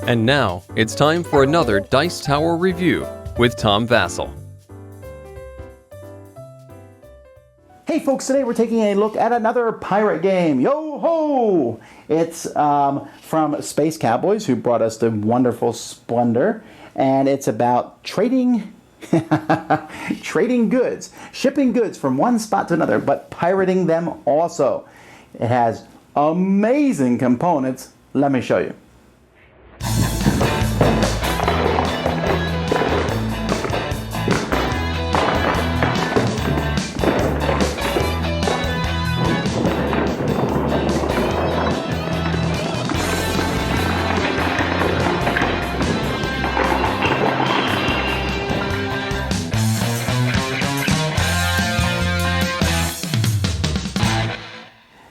And now, it's time for another Dice Tower review with Tom Vasel. Hey folks, today we're taking a look at another pirate game. Yo-ho! It's from Space Cowboys, who brought us the wonderful Splendor, and it's about trading trading goods, shipping goods from one spot to another, but pirating them also. It has amazing components. Let me show you.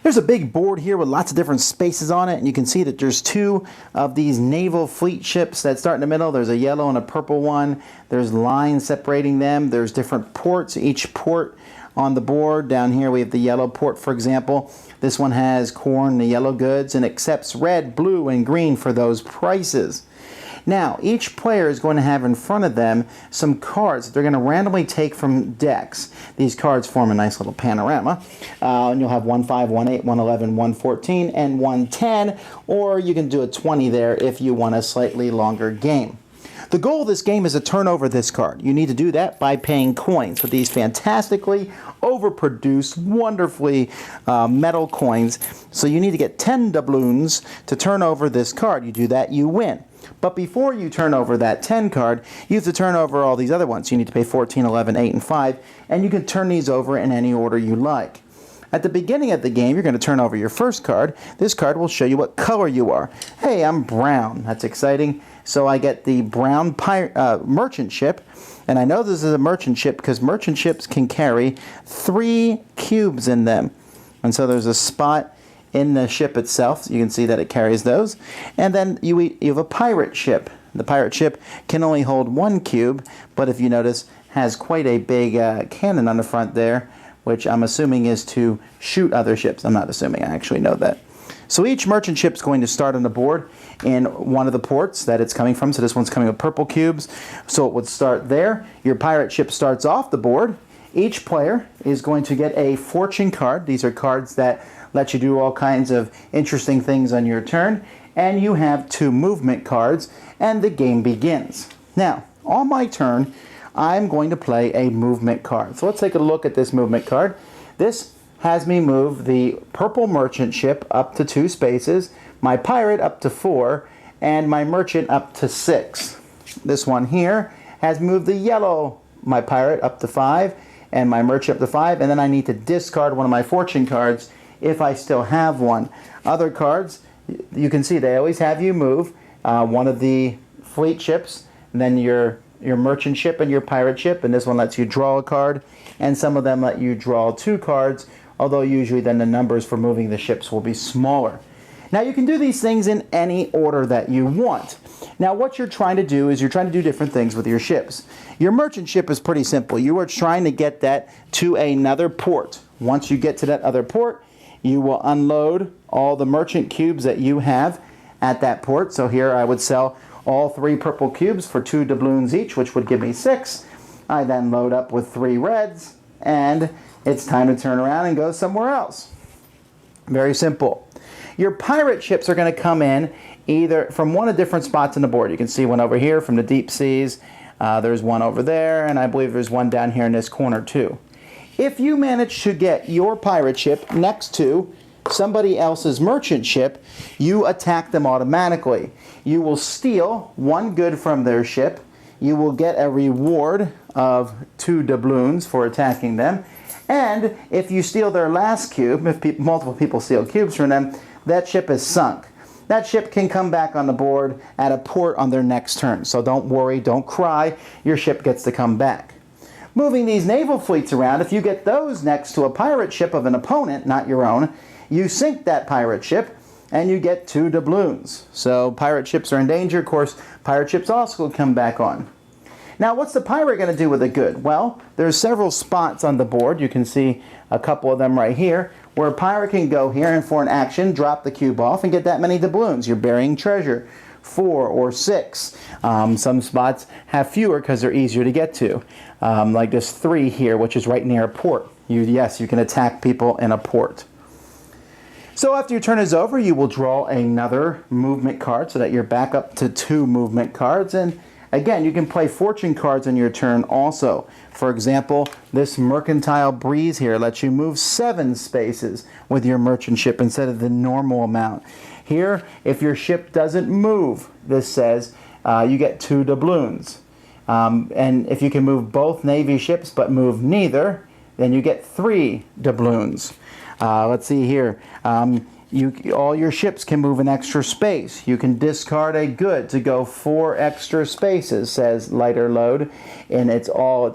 There's a big board here with lots of different spaces on it, and you can see that there's two of these naval fleet ships that start in the middle. There's a yellow and a purple one. There's lines separating them. There's different ports. Each port on the board, down here we have the yellow port, for example. This one has corn, the yellow goods, and accepts red, blue, and green for those prices. Now, each player is going to have in front of them some cards that they're going to randomly take from decks. These cards form a nice little panorama. And you'll have 1, 5, 1, 8, 1, 11, 1, 14, and 1, 10. Or you can do a 20 there if you want a slightly longer game. The goal of this game is to turn over this card. You need to do that by paying coins with these fantastically overproduced, wonderfully metal coins. So you need to get 10 doubloons to turn over this card. You do that, you win. But before you turn over that 10 card, you have to turn over all these other ones. You need to pay 14, 11, 8, and 5, and you can turn these over in any order you like. At the beginning of the game, you're going to turn over your first card. This card will show you what color you are. Hey, I'm brown. That's exciting. So I get the brown merchant ship, and I know this is a merchant ship because merchant ships can carry 3 cubes in them. And so there's a spot in the ship itself, so you can see that it carries those. And then you have a pirate ship. The pirate ship can only hold 1 cube, but if you notice, has quite a big cannon on the front there, which I'm assuming is to shoot other ships. I'm not assuming, I actually know that. So each merchant ship is going to start on the board in one of the ports that it's coming from. So this one's coming with purple cubes, so it would start there. Your pirate ship starts off the board. Each player is going to get a fortune card. These are cards that let you do all kinds of interesting things on your turn. And you have 2 movement cards, and the game begins. Now, on my turn, I'm going to play a movement card. So let's take a look at this movement card. This has me move the purple merchant ship up to 2 spaces, my pirate up to 4, and my merchant up to 6. This one here has moved the yellow, my pirate, up to 5, and my merchant up to 5, and then I need to discard one of my fortune cards if I still have one. Other cards, you can see they always have you move one of the fleet ships, and then your merchant ship and your pirate ship, and this one lets you draw a card, and some of them let you draw 2 cards, although usually then the numbers for moving the ships will be smaller. Now you can do these things in any order that you want. Now what you're trying to do is you're trying to do different things with your ships. Your merchant ship is pretty simple. You are trying to get that to another port. Once you get to that other port, you will unload all the merchant cubes that you have at that port. So here I would sell all 3 purple cubes for 2 doubloons each, which would give me 6. I then load up with 3 reds, and it's time to turn around and go somewhere else. Very simple. Your pirate ships are going to come in either from one of different spots on the board. You can see one over here from the deep seas. There's one over there, and I believe there's one down here in this corner too. If you manage to get your pirate ship next to somebody else's merchant ship, you attack them automatically. You will steal 1 good from their ship. You will get a reward of 2 doubloons for attacking them. And if you steal their last cube, if multiple people steal cubes from them, that ship is sunk. That ship can come back on the board at a port on their next turn. So don't worry, don't cry, your ship gets to come back. Moving these naval fleets around, if you get those next to a pirate ship of an opponent, not your own, you sink that pirate ship and you get 2 doubloons. So pirate ships are in danger. Of course, pirate ships also come back on. Now, what's the pirate going to do with a good? Well, there's several spots on the board. You can see a couple of them right here, where a pirate can go here and for an action, drop the cube off and get that many doubloons. You're burying treasure. 4 or 6. Some spots have fewer because they're easier to get to. Like this 3 here, which is right near a port. Yes, you can attack people in a port. So after your turn is over, you will draw another movement card so that you're back up to 2 movement cards. And again, you can play fortune cards on your turn also. For example, this mercantile breeze here lets you move 7 spaces with your merchant ship instead of the normal amount. Here, if your ship doesn't move, this says you get 2 doubloons. And if you can move both Navy ships but move neither, then you get 3 doubloons. Let's see here. All your ships can move an extra space. You can discard a good to go 4 extra spaces, says lighter load in its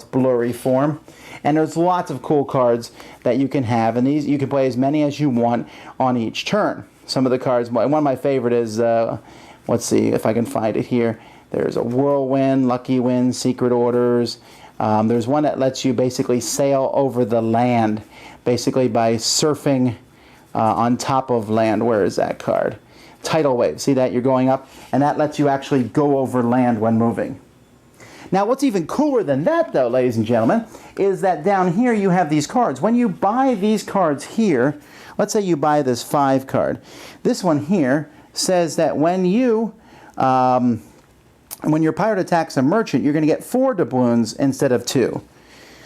blurry form. And there's lots of cool cards that you can have, and these you can play as many as you want on each turn. Some of the cards, one of my favorite is, let's see if I can find it here. There's a Whirlwind, Lucky Wind, Secret Orders. There's one that lets you basically sail over the land, basically by surfing on top of land. Where is that card? Tidal wave. See that? You're going up, and that lets you actually go over land when moving. Now, what's even cooler than that, though, ladies and gentlemen, is that down here you have these cards. When you buy these cards here, let's say you buy this 5 card. This one here says that when your pirate attacks a merchant, you're going to get 4 doubloons instead of 2.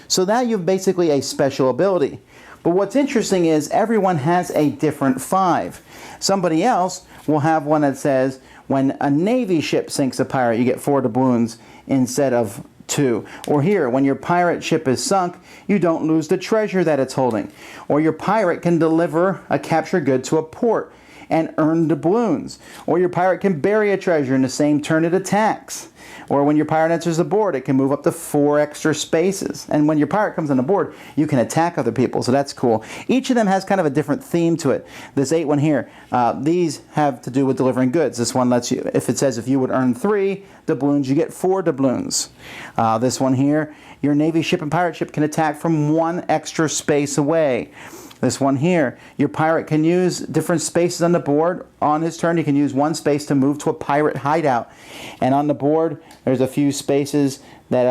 So now you have basically a special ability. But what's interesting is everyone has a different 5. Somebody else will have one that says when a Navy ship sinks a pirate, you get 4 doubloons instead of 2. Or here, when your pirate ship is sunk, you don't lose the treasure that it's holding. Or your pirate can deliver a captured good to a port and earn doubloons. Or your pirate can bury a treasure in the same turn it attacks. Or when your pirate enters the board, it can move up to 4 extra spaces. And when your pirate comes on the board, you can attack other people, so that's cool. Each of them has kind of a different theme to it. This 8 one here, these have to do with delivering goods. This one lets you, if it says if you would earn 3 doubloons, you get 4 doubloons. This one here, your Navy ship and pirate ship can attack from 1 extra space away. This one here, your pirate can use different spaces on the board. On his turn, he can use 1 space to move to a pirate hideout. And on the board, there's a few spaces that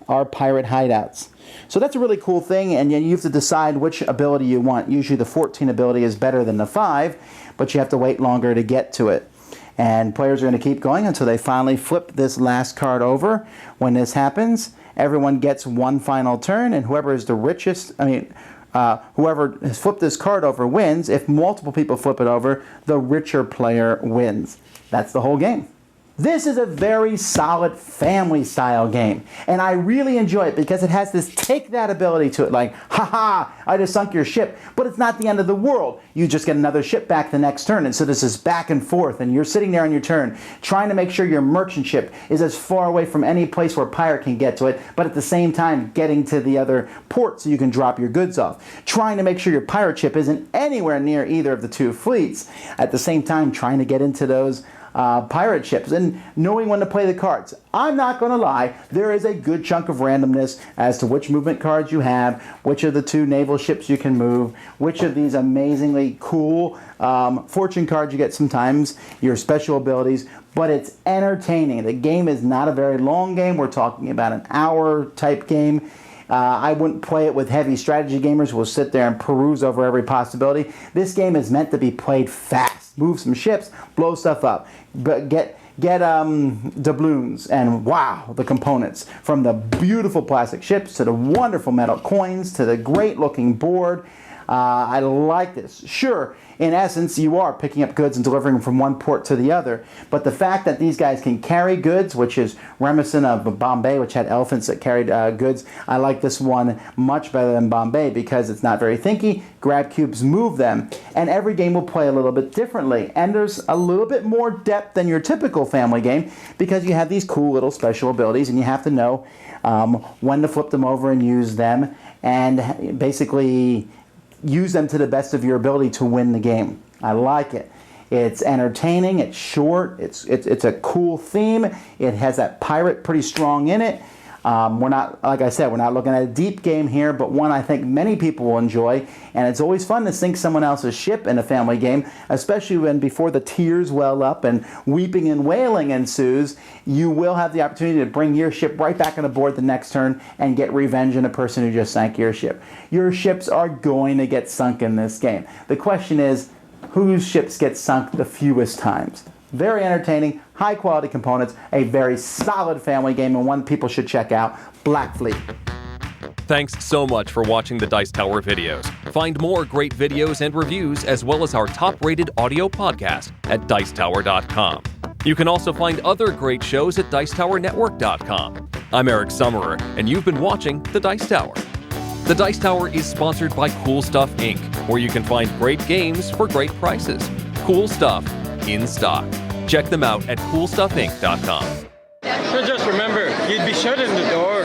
are pirate hideouts. So that's a really cool thing, and you have to decide which ability you want. Usually the 14 ability is better than the 5, but you have to wait longer to get to it. And players are going to keep going until they finally flip this last card over. When this happens, everyone gets 1 final turn, and whoever is the richest, whoever has flipped this card over wins. If multiple people flip it over, the richer player wins. That's the whole game. This is a very solid family style game, and I really enjoy it because it has this take that ability to it, like, haha, I just sunk your ship, but it's not the end of the world. You just get another ship back the next turn, and so this is back and forth, and you're sitting there on your turn trying to make sure your merchant ship is as far away from any place where a pirate can get to it, but at the same time getting to the other port so you can drop your goods off. Trying to make sure your pirate ship isn't anywhere near either of the 2 fleets. At the same time, trying to get into those pirate ships and knowing when to play the cards. I'm not going to lie, there is a good chunk of randomness as to which movement cards you have, which of the 2 naval ships you can move, which of these amazingly cool fortune cards you get sometimes, your special abilities, but it's entertaining. The game is not a very long game. We're talking about an hour type game. I wouldn't play it with heavy strategy gamers who will sit there and peruse over every possibility. This game is meant to be played fast. Move some ships, blow stuff up, but get doubloons, and wow, the components. From the beautiful plastic ships to the wonderful metal coins to the great looking board. I like this. Sure, in essence, you are picking up goods and delivering them from one port to the other, but the fact that these guys can carry goods, which is reminiscent of Bombay, which had elephants that carried goods, I like this one much better than Bombay because it's not very thinky. Grab cubes, move them, and every game will play a little bit differently, and there's a little bit more depth than your typical family game because you have these cool little special abilities, and you have to know when to flip them over and use them, and basically use them to the best of your ability to win the game. I like it. It's entertaining, it's short, it's a cool theme, it has that pirate pretty strong in it. We're not, like I said, we're not looking at a deep game here, but one I think many people will enjoy. And it's always fun to sink someone else's ship in a family game, especially when before the tears well up and weeping and wailing ensues, you will have the opportunity to bring your ship right back on the board the next turn and get revenge on the person who just sank your ship. Your ships are going to get sunk in this game. The question is, whose ships get sunk the fewest times? Very entertaining, high quality components, a very solid family game, and one people should check out, Black Fleet. Thanks so much for watching the Dice Tower videos. Find more great videos and reviews, as well as our top-rated audio podcast at Dicetower.com. You can also find other great shows at Dicetowernetwork.com. I'm Eric Summerer, and you've been watching The Dice Tower. The Dice Tower is sponsored by Cool Stuff Inc., where you can find great games for great prices. Cool stuff in stock. Check them out at CoolStuffInc.com. So just remember, you'd be shutting the door